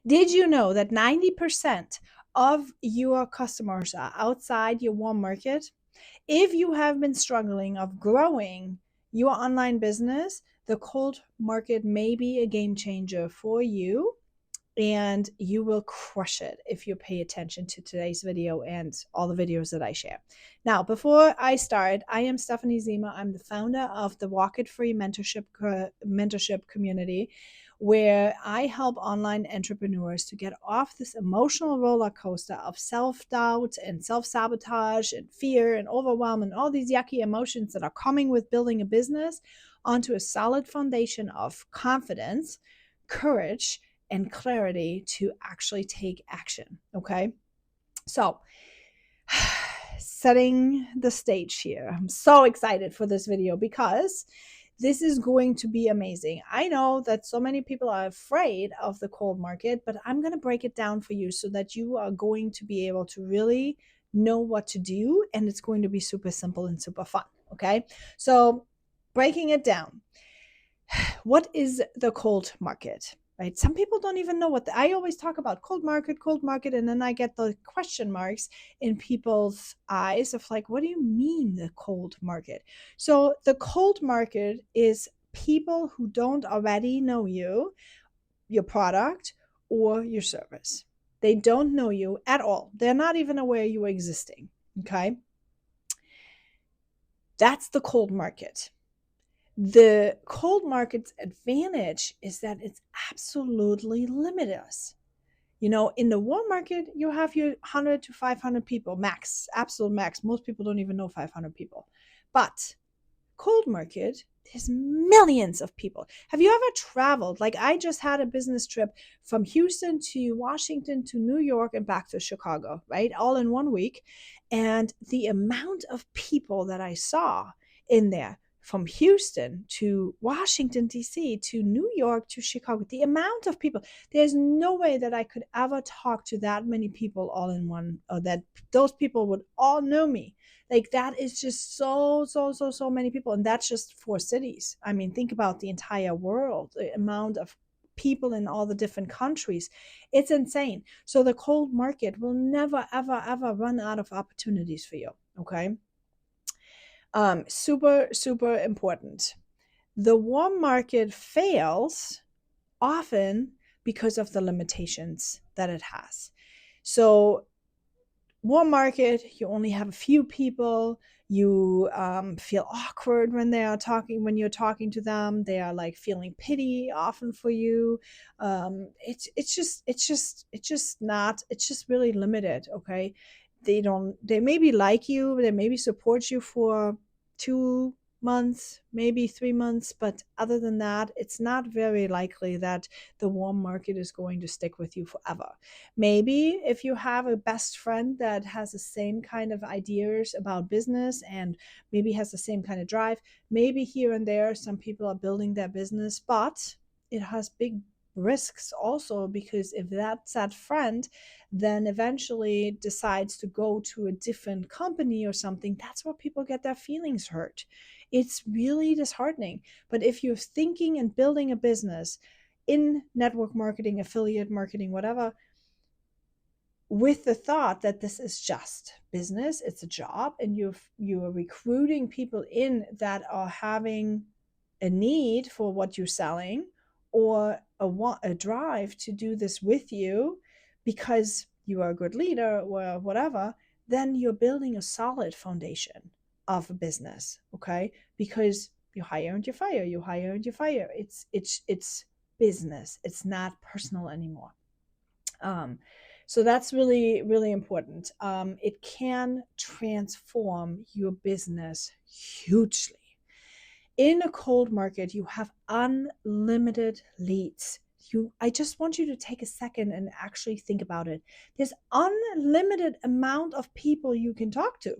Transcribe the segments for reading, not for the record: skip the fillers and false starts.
Did you know that 90% of your customers are outside your warm market? If you have been struggling of growing your online business, the cold market may be a game changer for you, and you will crush it if you pay attention to today's video and all the videos that I share. Now, before I start, I am Stephanie Zima. I'm the founder of the Walk It Free mentorship community, where I help online entrepreneurs to get off this emotional roller coaster of self-doubt and self-sabotage and fear and overwhelm and all these yucky emotions that are coming with building a business onto a solid foundation of confidence, courage, and clarity to actually take action. Okay. So, setting the stage here. I'm so excited for this video because this is going to be amazing. I know that so many people are afraid of the cold market, but I'm going to break it down for you so that you are going to be able to really know what to do, and it's going to be super simple and super fun. Okay. So, breaking it down, what is the cold market? Right? Some people don't even know what I always talk about cold market, and then I get the question marks in people's eyes of like, what do you mean the cold market? So the cold market is people who don't already know you, your product, or your service. They don't know you at all. They're not even aware you are existing. Okay. That's the cold market. The cold market's advantage is that it's absolutely limitless. You know, in the warm market, you have your 100 to 500 people max, absolute max. Most people don't even know 500 people. But cold market, there's millions of people. Have you ever traveled? Like, I just had a business trip from Houston to Washington to New York and back to Chicago, right? All in 1 week. And the amount of people that I saw in there, from Houston to Washington, D.C., to New York to Chicago, the amount of people, there's no way that I could ever talk to that many people all in one, or that those people would all know me. Like, that is just so many people. And that's just 4 cities. I mean, think about the entire world, the amount of people in all the different countries. It's insane. So the cold market will never, ever run out of opportunities for you. Okay. Super important. The warm market fails often because of the limitations that it has. So warm market, you only have a few people. You feel awkward when you're talking to them. They are like feeling pity often for you. It's just really limited. Okay. They maybe like you, they maybe support you for 2 months, maybe 3 months, but other than that, it's not very likely that the warm market is going to stick with you forever. Maybe if you have a best friend that has the same kind of ideas about business and maybe has the same kind of drive, maybe here and there some people are building their business, but it has big risks also, because if that's that friend then eventually decides to go to a different company or something, that's where people get their feelings hurt. It's really disheartening. But if you're thinking and building a business in network marketing, affiliate marketing, whatever, with the thought that this is just business, it's a job, and you are recruiting people in that are having a need for what you're selling, or a drive to do this with you because you are a good leader or whatever, then you're building a solid foundation of a business. Okay. Because you hire and you fire, you hire and you fire. It's business. It's not personal anymore. So that's really, really important. It can transform your business hugely. In a cold market, you have unlimited leads. I just want you to take a second and actually think about it. There's unlimited amount of people you can talk to.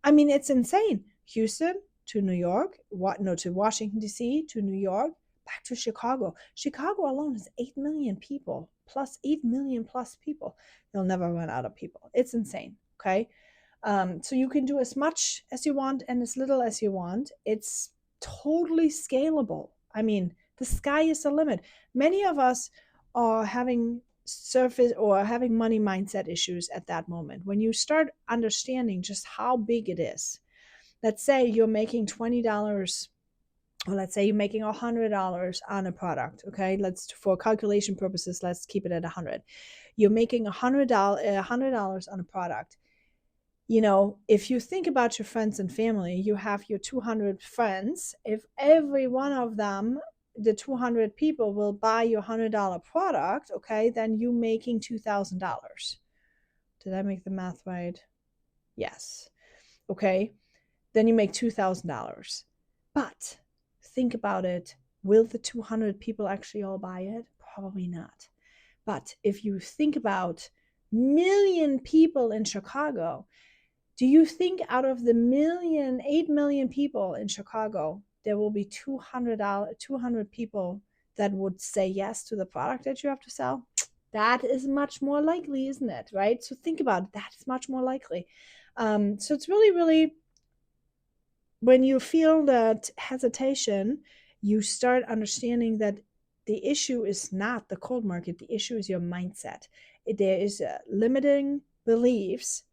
I mean, it's insane. Houston to New York, to Washington, D.C., to New York, back to Chicago. Chicago alone is 8 million people, plus 8 million plus people. They'll never run out of people. It's insane. Okay. So you can do as much as you want and as little as you want. It's totally scalable. I mean, the sky is the limit. Many of us are having surface or having money mindset issues at that moment. When you start understanding just how big it is, let's say you're making $20, or let's say you're making $100 on a product. Okay, let's, for calculation purposes, let's keep it at 100. You're making $100 on a product. If you think about your friends and family, you have your 200 friends. If every one of them, the 200 people, will buy your $100 product, okay, then you making $2,000. Did I make the math right? Yes. Okay, then you make $2,000. But think about it. Will the 200 people actually all buy it? Probably not. But if you think about million people in Chicago, do you think out of the 8 million people in Chicago, there will be 200 people that would say yes to the product that you have to sell? That is much more likely, isn't it? Right? So think about it. That is much more likely. So it's really, really, when you feel that hesitation, you start understanding that the issue is not the cold market. The issue is your mindset. There is limiting beliefs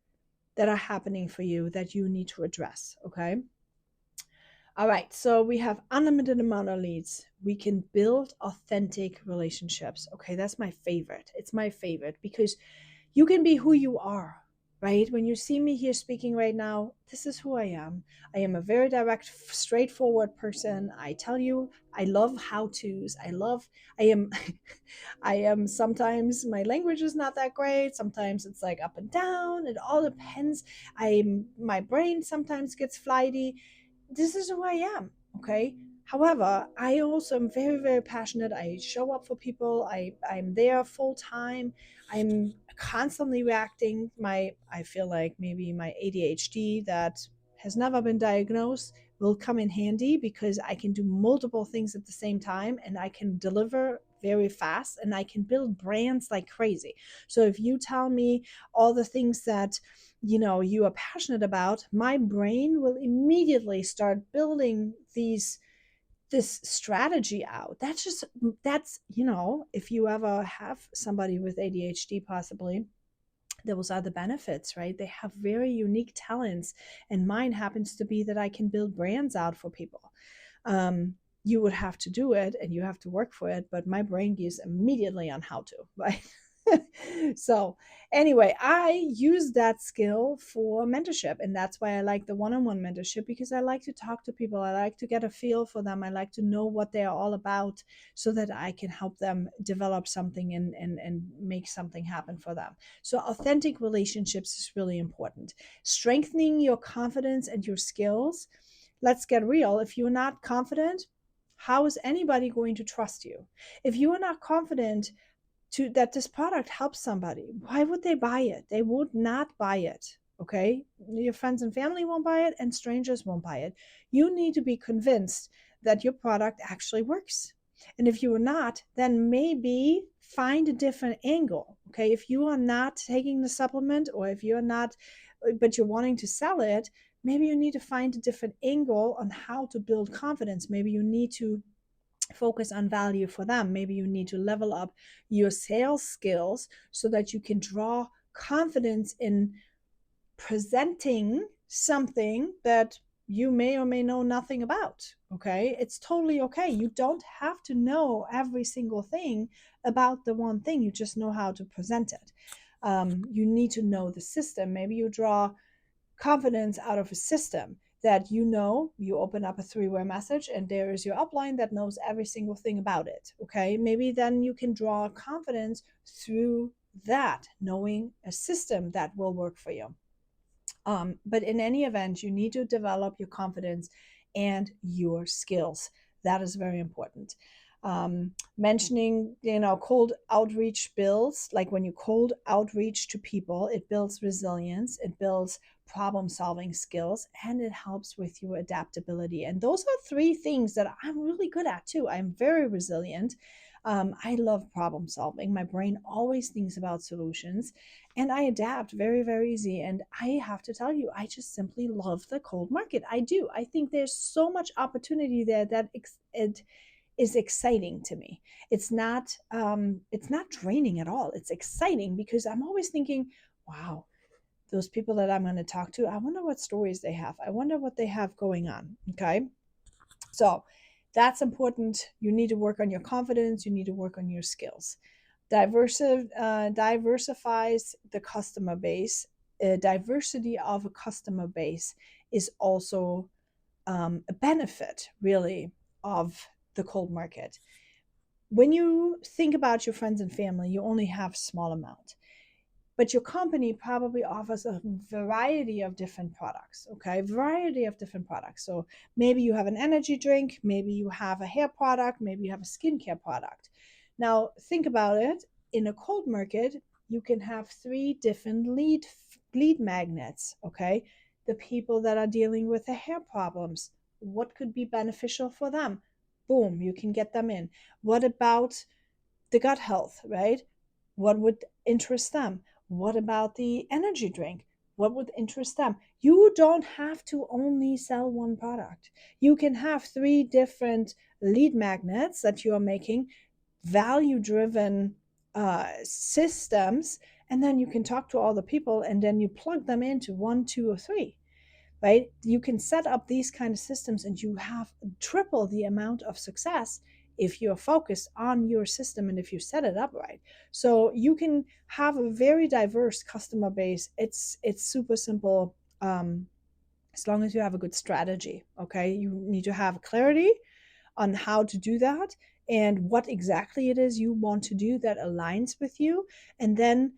that are happening for you that you need to address. Okay. All right. So we have unlimited amount of leads. We can build authentic relationships. Okay. That's my favorite. It's my favorite because you can be who you are, right? When you see me here speaking right now, this is who I am. I am a very direct, straightforward person. I tell you, I love how-tos. I am, I am, sometimes my language is not that great. Sometimes it's like up and down. It all depends. My brain sometimes gets flighty. This is who I am. Okay. However, I also am very, very passionate. I show up for people. I'm there full time. I'm constantly reacting. I feel like maybe my ADHD that has never been diagnosed will come in handy because I can do multiple things at the same time and I can deliver very fast and I can build brands like crazy. So if you tell me all the things that you are passionate about, my brain will immediately start building this strategy out. That's if you ever have somebody with ADHD, possibly those are the benefits, right? They have very unique talents, and mine happens to be that I can build brands out for people. You would have to do it and you have to work for it, but my brain gives immediately on how to, right? So anyway, I use that skill for mentorship, and that's why I like the one-on-one mentorship, because I like to talk to people. I like to get a feel for them. I like to know what they are all about so that I can help them develop something and make something happen for them. So authentic relationships is really important. Strengthening your confidence and your skills. Let's get real. If you're not confident, how is anybody going to trust you? If you are not confident that this product helps somebody, why would they buy it? They would not buy it. Okay, your friends and family won't buy it and strangers won't buy it. You need to be convinced that your product actually works. And if you are not, then maybe find a different angle. Okay, if you are not taking the supplement, or if you're not, but you're wanting to sell it, maybe you need to find a different angle on how to build confidence. Maybe you need to focus on value for them. Maybe you need to level up your sales skills so that you can draw confidence in presenting something that you may or may know nothing about. Okay, it's totally okay. You don't have to know every single thing about the one thing. You just know how to present it. You need to know the system. Maybe you draw confidence out of a system that you open up a three-way message and there is your upline that knows every single thing about it. Okay, maybe then you can draw confidence through that, knowing a system that will work for you. But in any event, you need to develop your confidence and your skills. That is very important. Mentioning, cold outreach builds, like when you cold outreach to people, it builds resilience, it builds problem solving skills, and it helps with your adaptability. And those are three things that I'm really good at too. I'm very resilient. I love problem solving. My brain always thinks about solutions, and I adapt very, very easy. And I have to tell you, I just simply love the cold market. I do. I think there's so much opportunity there that is exciting to me. It's not draining at all. It's exciting because I'm always thinking, wow, those people that I'm going to talk to, I wonder what stories they have. I wonder what they have going on. Okay. So that's important. You need to work on your confidence. You need to work on your skills. Diversifies the customer base. Diversity of a customer base is also a benefit, really, of the cold market. When you think about your friends and family, you only have a small amount, but your company probably offers a variety of different products. Okay, variety of different products. So maybe you have an energy drink, maybe you have a hair product, maybe you have a skincare product. Now think about it. In a cold market, you can have three different lead magnets. Okay, the people that are dealing with the hair problems, what could be beneficial for them? Boom, you can get them in. What about the gut health, right? What would interest them? What about the energy drink? What would interest them? You don't have to only sell one product. You can have three different lead magnets that you are making, value driven systems, and then you can talk to all the people and then you plug them into one, two, or three, right? You can set up these kind of systems and you have triple the amount of success if you're focused on your system and if you set it up right. So you can have a very diverse customer base. It's super simple, as long as you have a good strategy. Okay, you need to have clarity on how to do that and what exactly it is you want to do that aligns with you, and then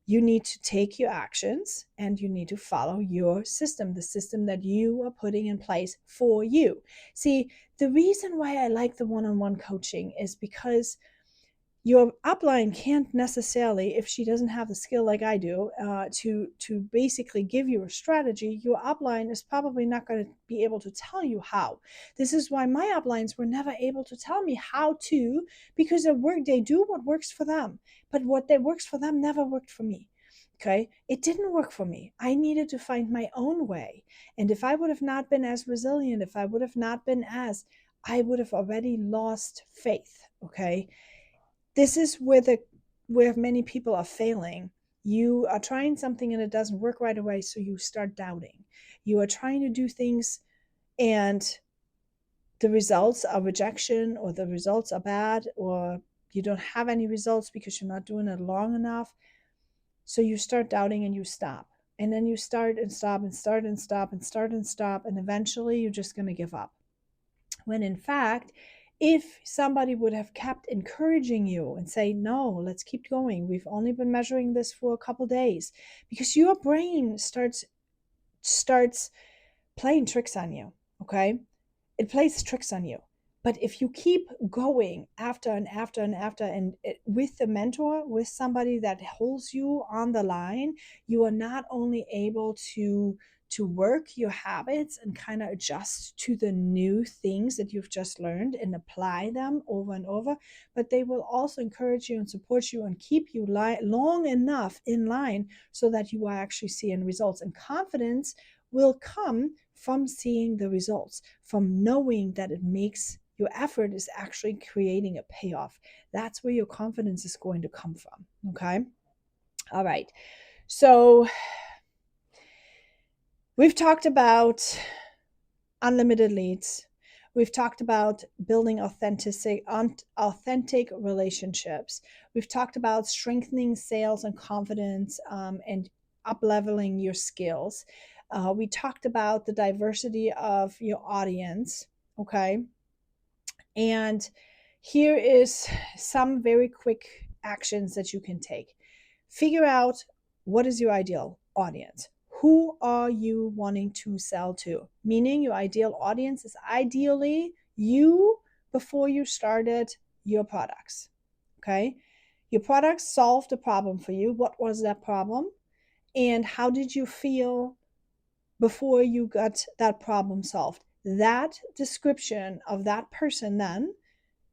you need to take your actions and you need to follow your system, the system that you are putting in place for you. See, the reason why I like the one-on-one coaching is because your upline can't necessarily, if she doesn't have the skill like I do, to basically give you a strategy. Your upline is probably not going to be able to tell you how. This is why my uplines were never able to tell me how to, because they do what works for them, but what that works for them never worked for me. Okay, it didn't work for me. I needed to find my own way, and if I would have not been as resilient, if I would have not been as, I would have already lost faith. Okay, this is where many people are failing. You are trying something and it doesn't work right away, so you start doubting. You are trying to do things and the results are rejection, or the results are bad, or you don't have any results because you're not doing it long enough. So you start doubting and you stop. And then you start and stop and start and stop and start and stop, and eventually you're just going to give up. When in fact, if somebody would have kept encouraging you and say, no, let's keep going. We've only been measuring this for a couple days, because your brain starts playing tricks on you. Okay. It plays tricks on you. But if you keep going after and after and after, and with the mentor, with somebody that holds you on the line, you are not only able to work your habits and kind of adjust to the new things that you've just learned and apply them over and over, but they will also encourage you and support you and keep you long enough in line so that you are actually seeing results. And confidence will come from seeing the results, from knowing that it makes your effort is actually creating a payoff. That's where your confidence is going to come from. Okay. All right. So we've talked about unlimited leads. We've talked about building authentic relationships. We've talked about strengthening sales and confidence, and up-leveling your skills. We talked about the diversity of your audience. Okay. And here is some very quick actions that you can take. Figure out, what is your ideal audience? Who are you wanting to sell to? Meaning your ideal audience is ideally you before you started your products. Okay. Your products solved a problem for you. What was that problem? And how did you feel before you got that problem solved? That description of that person then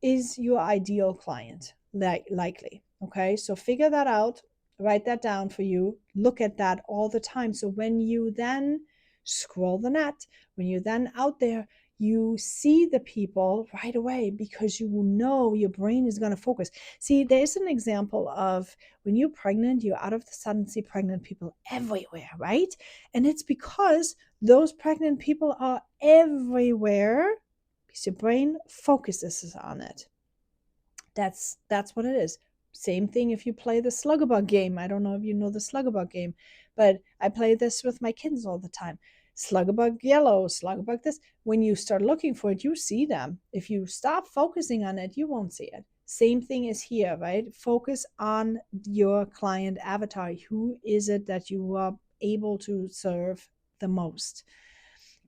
is your ideal client, likely. Okay, so figure that out, write that down for you, look at that all the time. So when you then scroll the net, when you're then out there, you see the people right away because you know your brain is going to focus. See, there's an example of when you're pregnant, you out of the sudden see pregnant people everywhere, right? And it's because those pregnant people are everywhere because your brain focuses on it. That's what it is. Same thing if you play the Slugabug game. I don't know if you know the Slugabug game, but I play this with my kids all the time. Slugabug yellow, Slugabug this. When you start looking for it, you see them. If you stop focusing on it, you won't see it. Same thing is here, right? Focus on your client avatar. Who is it that you are able to serve the most?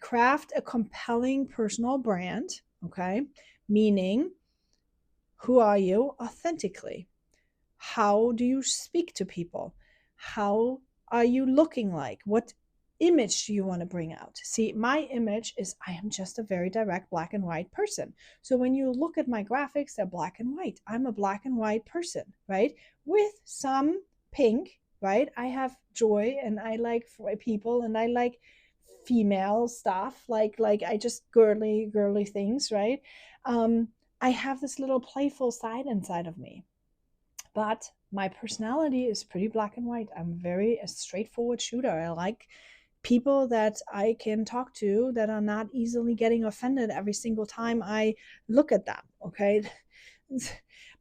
Craft a compelling personal brand, okay? Meaning, who are you authentically? How do you speak to people? How are you looking like? What image do you want to bring out? See, my image is I am just a very direct black and white person. So when you look at my graphics, they're black and white. I'm a black and white person, right? With some pink, right? I have joy and I like people and I like female stuff, like I just girly things, right? Um, I have this little playful side inside of me, but my personality is pretty black and white. I'm very a straightforward shooter. I like people that I can talk to that are not easily getting offended every single time I look at them. Okay.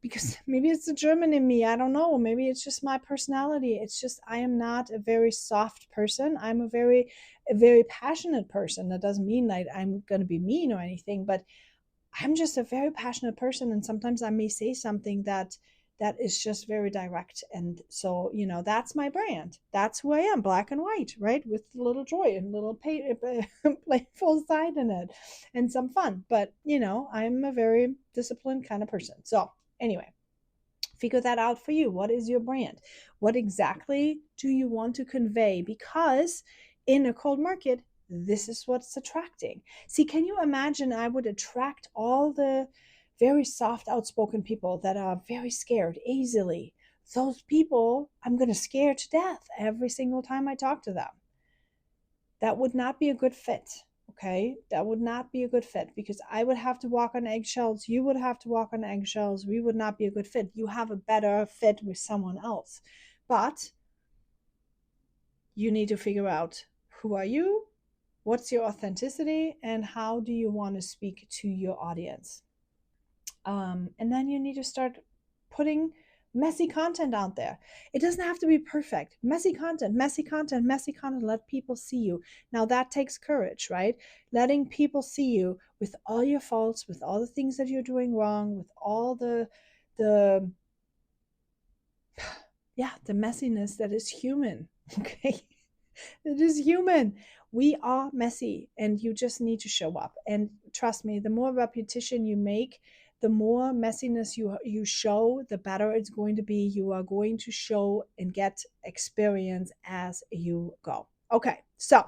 Because maybe it's the German in me. I don't know. Maybe it's just my personality. It's just I am not a very soft person. I'm a very passionate person. That doesn't mean that I'm going to be mean or anything, but I'm just a very passionate person, and sometimes I may say something that is just very direct. And so, that's my brand. That's who I am, black and white, right? With a little joy and a little playful side in it and some fun. But, I'm a very disciplined kind of person. So, anyway, figure that out for you. What is your brand? What exactly do you want to convey? Because in a cold market, this is what's attracting. See, can you imagine I would attract all the very soft, outspoken people that are very scared easily? Those people I'm going to scare to death every single time I talk to them. That would not be a good fit. Okay, that would not be a good fit because I would have to walk on eggshells. You would have to walk on eggshells. We would not be a good fit. You have a better fit with someone else. But you need to figure out, who are you? What's your authenticity? And how do you want to speak to your audience? And then you need to start putting messy content out there. It doesn't have to be perfect. Messy content, messy content, messy content. Let people see you. Now that takes courage, right? Letting people see you with all your faults, with all the things that you're doing wrong, with all the the messiness that is human. Okay. It is human. We are messy and you just need to show up. And trust me, the more repetition you make, the more messiness you show, the better it's going to be. You are going to show and get experience as you go. Okay, so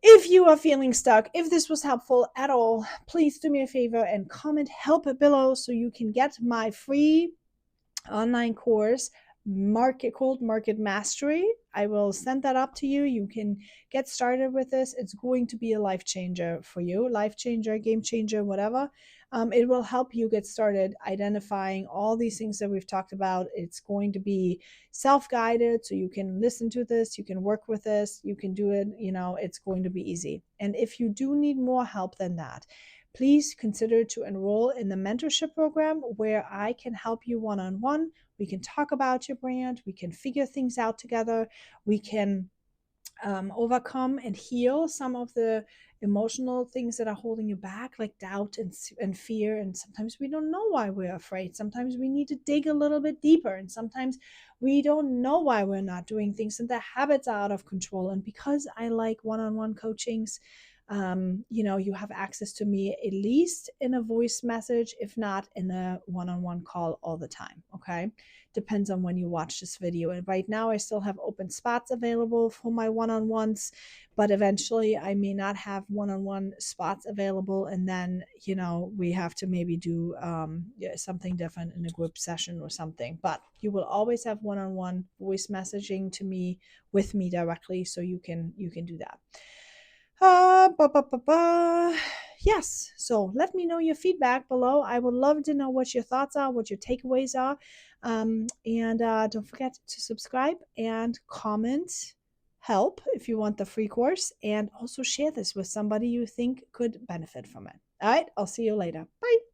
if you are feeling stuck, if this was helpful at all, please do me a favor and comment help below so you can get my free online course, Cold Market Mastery. I will send that up to you. You can get started with this. It's going to be a life changer for you, life changer, game changer, whatever. It will help you get started identifying all these things that we've talked about. It's going to be self-guided, so you can listen to this, you can work with this, you can do it. It's going to be easy. And if you do need more help than that, please consider to enroll in the mentorship program where I can help you one-on-one. We can talk about your brand. We can figure things out together. We can overcome and heal some of the emotional things that are holding you back, like doubt and fear. And sometimes we don't know why we're afraid. Sometimes we need to dig a little bit deeper. And sometimes we don't know why we're not doing things and the habits are out of control. And because I like one-on-one coachings, you have access to me at least in a voice message, if not in a one-on-one call all the time. Okay. Depends on when you watch this video. And right now I still have open spots available for my one-on-ones, but eventually I may not have one-on-one spots available. And then, we have to maybe do something different in a group session or something, but you will always have one-on-one voice messaging to me with me directly. So you can do that. yes, so let me know your feedback below. I would love to know what your thoughts are, what your takeaways are. And don't forget to subscribe and comment help if you want the free course, and also share this with somebody you think could benefit from it. All right, I'll see you later. Bye.